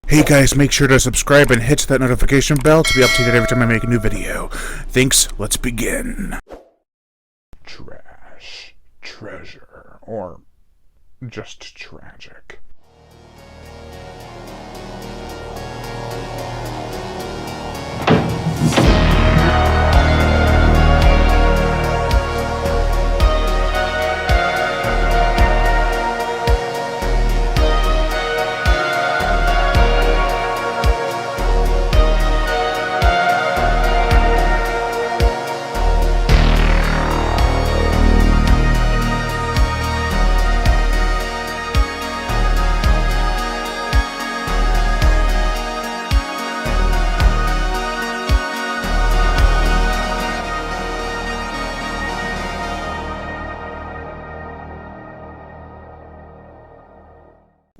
Hey guys, make sure to subscribe and hit that notification bell to be updated every time I make a new video. Thanks, let's begin. Trash, treasure, or just tragic.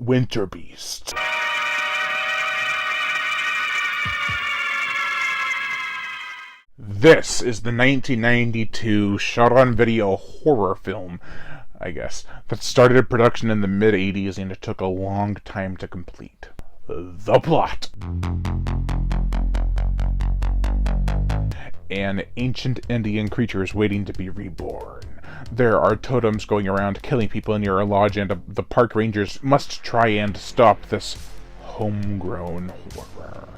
Winterbeast. This is the 1992 shot-on-video horror film, I guess, that started production in the mid-80s and it took a long time to complete. The plot. An ancient Indian creature is waiting to be reborn. There are totems going around killing people in your lodge, and the park rangers must try and stop this homegrown horror.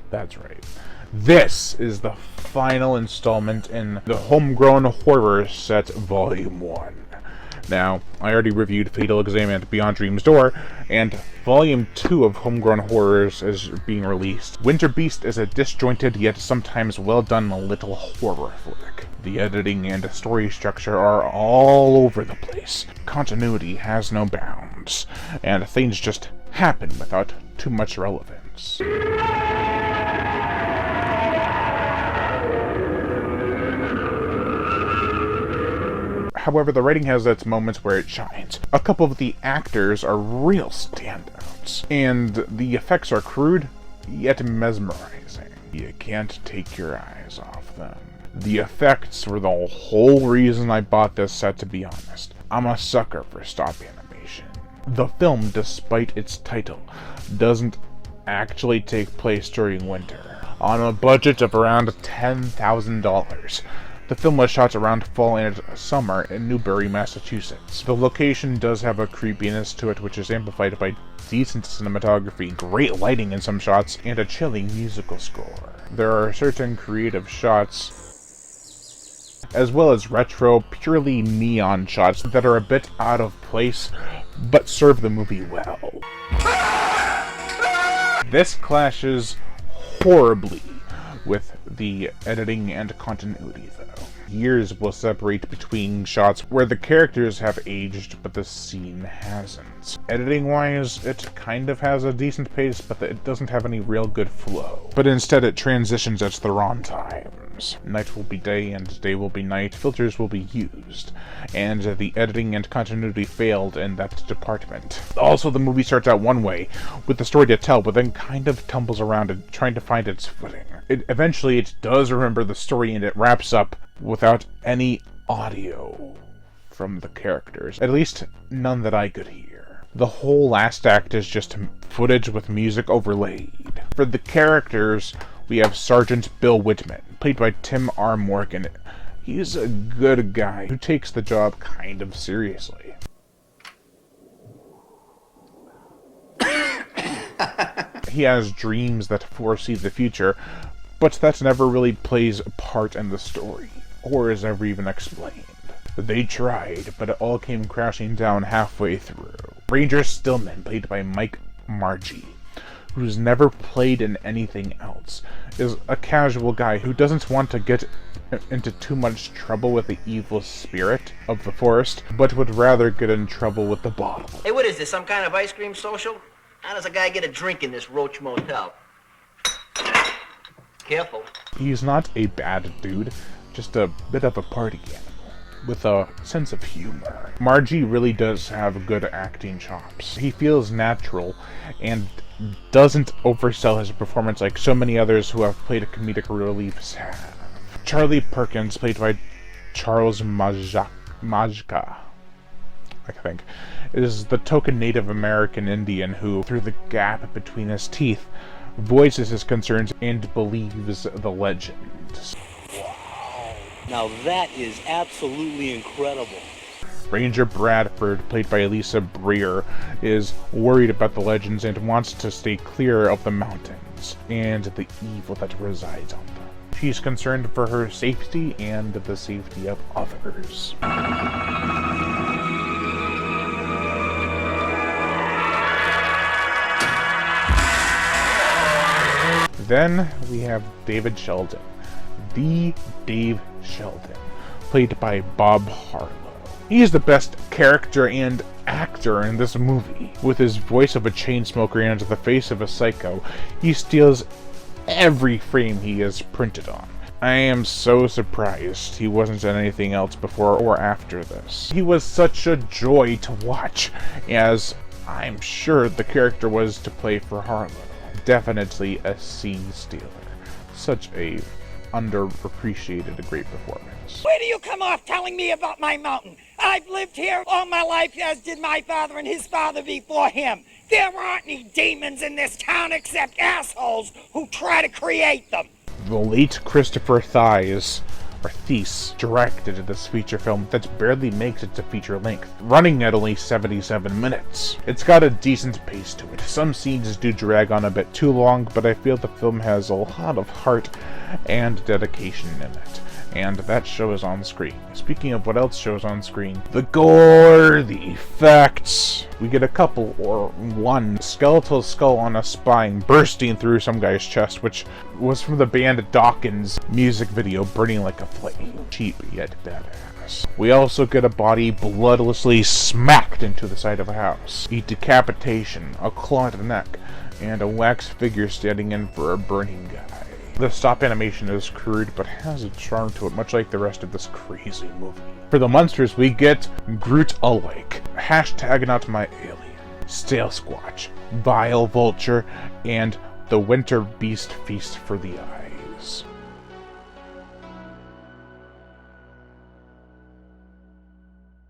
That's right. This is the final installment in the Homegrown Horror Set Volume 1. Now, I already reviewed Fatal Exam and Beyond Dream's Door, and Volume 2 of Homegrown Horrors is being released. Winterbeast is a disjointed yet sometimes well-done little horror flick. The editing and story structure are all over the place. Continuity has no bounds, and things just happen without too much relevance. However, the writing has its moments where it shines. A couple of the actors are real standouts, and the effects are crude, yet mesmerizing. You can't take your eyes off them. The effects were the whole reason I bought this set, to be honest. I'm a sucker for stop animation. The film, despite its title, doesn't actually take place during winter. On a budget of around $10,000. The film was shot around fall and summer in Newbury, Massachusetts. The location does have a creepiness to it, which is amplified by decent cinematography, great lighting in some shots, and a chilling musical score. There are certain creative shots, as well as retro, purely neon shots that are a bit out of place, but serve the movie well. This clashes horribly with the editing and continuity, though. Years will separate between shots where the characters have aged, but the scene hasn't. Editing-wise, it kind of has a decent pace, but it doesn't have any real good flow. But instead it transitions at the wrong times. Night will be day, and day will be night. Filters will be used. And the editing and continuity failed in that department. Also, the movie starts out one way, with the story to tell, but then kind of tumbles around and trying to find its footing. Eventually, it does remember the story, and it wraps up without any audio from the characters. At least, none that I could hear. The whole last act is just footage with music overlaid. For the characters, we have Sergeant Bill Whitman, played by Tim R. Morgan. He's a good guy who takes the job kind of seriously. He has dreams that foresee the future, but that never really plays a part in the story, or is ever even explained. They tried, but it all came crashing down halfway through. Ranger Stillman, played by Mike Margie, who's never played in anything else, is a casual guy who doesn't want to get into too much trouble with the evil spirit of the forest, but would rather get in trouble with the bottle. Hey, what is this, some kind of ice cream social? How does a guy get a drink in this Roach Motel? Careful. He's not a bad dude, just a bit of a party animal, with a sense of humor. Margie really does have good acting chops. He feels natural, and doesn't oversell his performance like so many others who have played comedic reliefs have. Charlie Perkins, played by Charles Majka, I think, is the token Native American Indian who, through the gap between his teeth, voices his concerns and believes the legend. Now that is absolutely incredible. Ranger Bradford, played by Lisa Breer, is worried about the legends and wants to stay clear of the mountains and the evil that resides on them. She's concerned for her safety and the safety of others. Then we have David Sheldon, the Dave Sheldon, played by Bob Harlow. He is the best character and actor in this movie. With his voice of a chain smoker and the face of a psycho, he steals every frame he is printed on. I am so surprised he wasn't in anything else before or after this. He was such a joy to watch, as I'm sure the character was to play for Harlow. Definitely a scene stealer. Such a underappreciated great performance. Where do you come off telling me about my mountain? I've lived here all my life, as did my father and his father before him. There aren't any demons in this town except assholes who try to create them. The late Christopher Thies directed this feature film that barely makes it to feature length, running at only 77 minutes. It's got a decent pace to it. Some scenes do drag on a bit too long, but I feel the film has a lot of heart and dedication in it, and that shows on screen. Speaking of what else shows on screen, the gore, the effects. We get a couple, or one, skeletal skull on a spine bursting through some guy's chest, which was from the band Dawkins' music video, Burning Like a Flame. Cheap yet badass. We also get a body bloodlessly smacked into the side of a house, a decapitation, a clawed neck, and a wax figure standing in for a burning guy. The stop animation is crude, but has a charm to it, much like the rest of this crazy movie. For the monsters, we get Groot-alike, hashtag not my alien, Stale Squatch, Bile Vulture, and the Winterbeast Feast for the Eyes.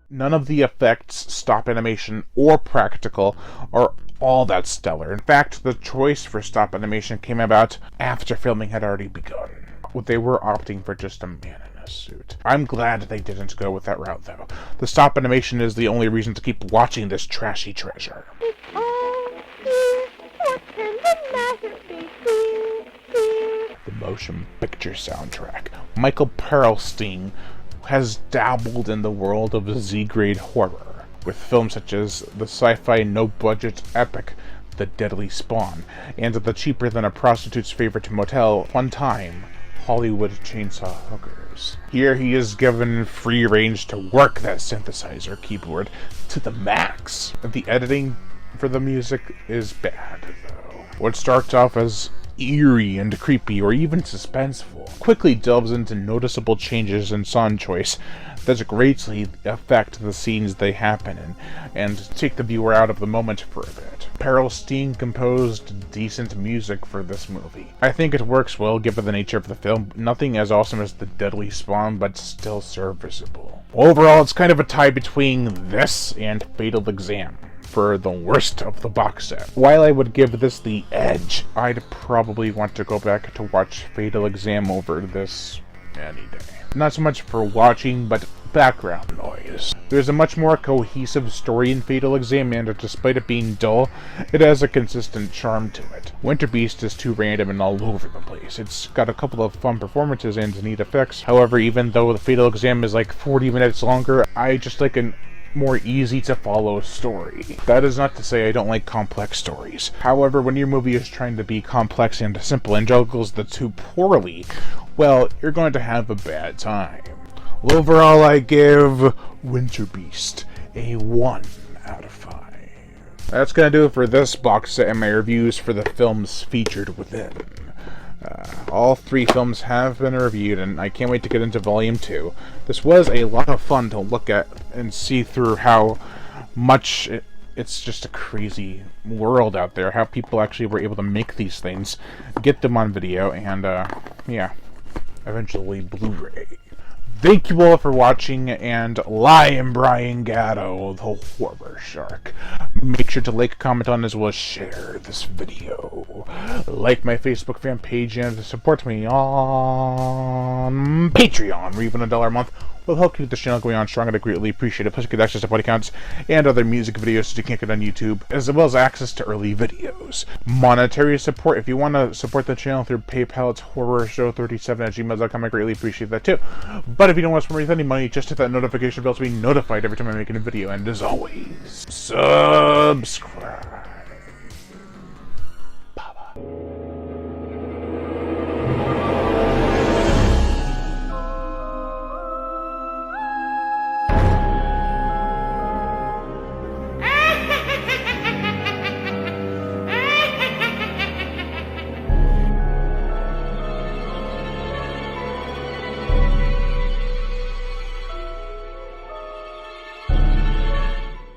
None of the effects, stop animation, or practical are all that stellar. In fact, the choice for stop animation came about after filming had already begun. They were opting for just a man in a suit. I'm glad they didn't go with that route, though. The stop animation is the only reason to keep watching this trashy treasure. The motion picture soundtrack. Michael Perlstein has dabbled in the world of Z-grade horror, with films such as the sci-fi no-budget epic The Deadly Spawn, and the cheaper-than-a-prostitute's-favorite motel, Fun Time, Hollywood Chainsaw Hookers. Here he is given free range to work that synthesizer keyboard to the max. The editing for the music is bad, though. What starts off as eerie and creepy, or even suspenseful, quickly delves into noticeable changes in song choice that greatly affect the scenes they happen in, and take the viewer out of the moment for a bit. Perlstein composed decent music for this movie. I think it works well given the nature of the film. Nothing as awesome as The Deadly Spawn, but still serviceable. Overall, it's kind of a tie between this and Fatal Exam for the worst of the box set. While I would give this the edge, I'd probably want to go back to watch Fatal Exam over this any day. Not so much for watching, but background noise. There's a much more cohesive story in Fatal Exam, and despite it being dull, it has a consistent charm to it. Winterbeast is too random and all over the place. It's got a couple of fun performances and neat effects. However, even though the Fatal Exam is like 40 minutes longer, I just like an more easy to follow story. That is not to say I don't like complex stories. However, when your movie is trying to be complex and simple and juggles the two poorly, well, you're going to have a bad time. Well, overall, I give Winterbeast a 1 out of 5. That's gonna do it for this box set and my reviews for the films featured within. All 3 films have been reviewed, and I can't wait to get into Volume 2. This was a lot of fun to look at and see through how much it's just a crazy world out there, how people actually were able to make these things, get them on video, and, yeah, eventually Blu-ray. Thank you all for watching, and I am Brian Gatto, the Horror Shark. Make sure to like, comment on, as well as share this video. Like my Facebook fan page and support me on Patreon, where even $1 a month will help keep this channel going on strong, and I greatly appreciate it. Plus, you get access to body counts and other music videos that you can't get on YouTube, as well as access to early videos. Monetary support, if you want to support the channel through PayPal, it's horrorshow37@gmail.com. I greatly appreciate that too. But if you don't want to spend any money, just hit that notification bell to be notified every time I make a new video. And as always, subscribe.